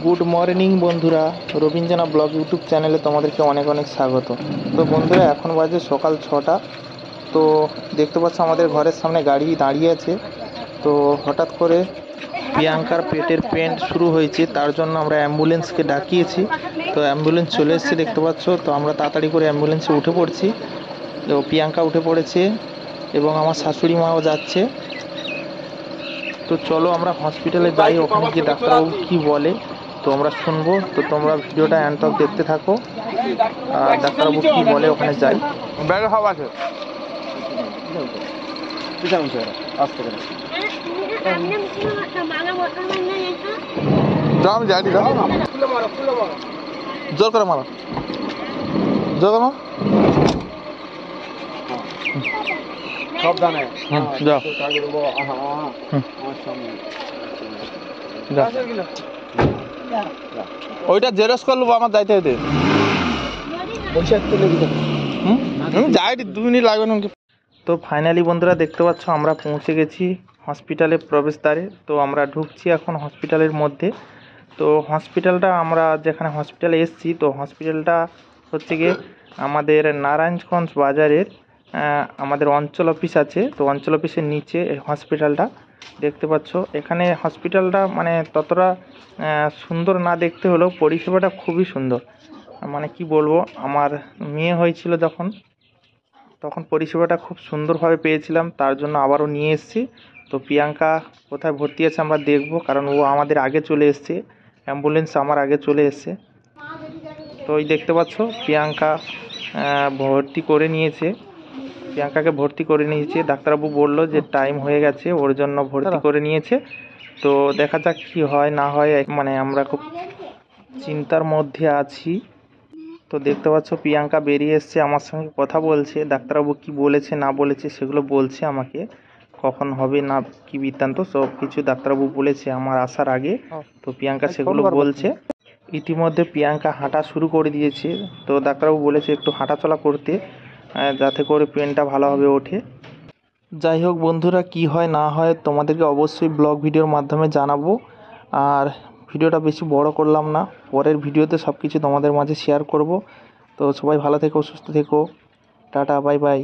Good morning বন্ধুরা, Rabindranath blog YouTube চ্যানেলে তোমাদেরকে অনেক অনেক স্বাগত। তো বন্ধুরা, এখন বাজে সকাল 6টা। তো দেখতে পাচ্ছ আমাদের ঘরের সামনে গাড়ি দাঁড়িয়ে আছে। তো হঠাৎ করে প্রিয়াঙ্কার পেটের পেন শুরু হয়েছে, তার জন্য আমরা অ্যাম্বুলেন্সকে ডাকিয়েছি। তো অ্যাম্বুলেন্স চলে এসেছে দেখতে পাচ্ছ। তো আমরা তাড়াতাড়ি করে অ্যাম্বুলেন্সে উঠে পড়ছি। তো প্রিয়াঙ্কা উঠে পড়েছে এবং আমার শাশুড়ি মাও যাচ্ছে। তো চলো আমরা হসপিটালে যাই, ওখানে গিয়ে ডাক্তারবাবু কি বলে তো আমরা শুনবো। তো তোমরা ভিডিওটা এন্ড তক দেখতে থাকো আর ডাক্তারবাবু কি বলে ওখানে যাই। ব্যাগে সব আছে। আমি জানি না, জোর করে মারো, জোর করে মারো। সব জানে। যাও ওইটা জেরক্স করে নেবো, আমার যাইতে হইতে যাই 2 মিনিট লাগবে না। তো ফাইনালি বন্ধুরা দেখতে পাচ্ছ আমরা পৌঁছে গেছি হসপিটালে প্রবেশদ্বারে। তো আমরা ঢুকছি এখন হসপিটালের মধ্যে। তো হসপিটালটা আমরা যেখানে হসপিটালে এসেছি, তো হসপিটালটা হচ্ছে গিয়ে আমাদের নারায়ণগঞ্জ বাজারের আমাদের অঞ্চল অফিস আছে। তো অঞ্চল অফিসের নিচে হসপিটালটা দেখতে পাচ্ছ। এখানে হসপিটালটা মানে ততটা সুন্দর না দেখতে হলেও পরিষেবাটা খুবই সুন্দর। মানে কি বলবো, আমার মেয়ে হয়েছিল তখন পরিষেবাটা খুব সুন্দরভাবে পেয়েছিলাম, তার জন্য আবারও নিয়ে এসেছি। তো প্রিয়াঙ্কা কোথায় ভর্তি আছে আমরা দেখব, কারণ ও আমাদের আগে চলে এসছে, অ্যাম্বুলেন্স আমার আগে চলে এসছে। তো ওই দেখতে পাচ্ছ প্রিয়াঙ্কাকে ভর্তি করে নিয়েছে। ডাক্তারবাবু বলল যে টাইম হয়ে গেছে, ওর জন্য ভর্তি করে নিয়েছে। তো দেখা যাক কি হয় না হয়, মানে আমরা খুব চিন্তার মধ্যে আছি। তো দেখতে পাচ্ছ প্রিয়াঙ্কা বেরিয়ে এসছে, আমার সঙ্গে কথা বলছে। ডাক্তারবাবু কি বলেছে না বলেছে সেগুলো বলছে আমাকে, কখন হবে না কি বৃত্তান্ত সব কিছু ডাক্তারবাবু বলেছে আমার আসার আগে। তো প্রিয়াঙ্কা সেগুলো বলছে। ইতিমধ্যে প্রিয়াঙ্কা হাঁটা শুরু করে দিয়েছে। তো ডাক্তারবাবু বলেছে একটু হাঁটাচলা করতে, যাতে করে পেনটা ভালোভাবে ওঠে। যাই হোক বন্ধুরা, কি হয় না হয় তোমাদেরকে অবশ্যই ব্লগ ভিডিওর মাধ্যমে জানাবো। আর ভিডিওটা বেশি বড় করলাম না, পরের ভিডিওতে সব কিছু তোমাদের মাঝে শেয়ার করব। তো সবাই ভালো থেকো, সুস্থ থেকো, টাটা, বাই বাই।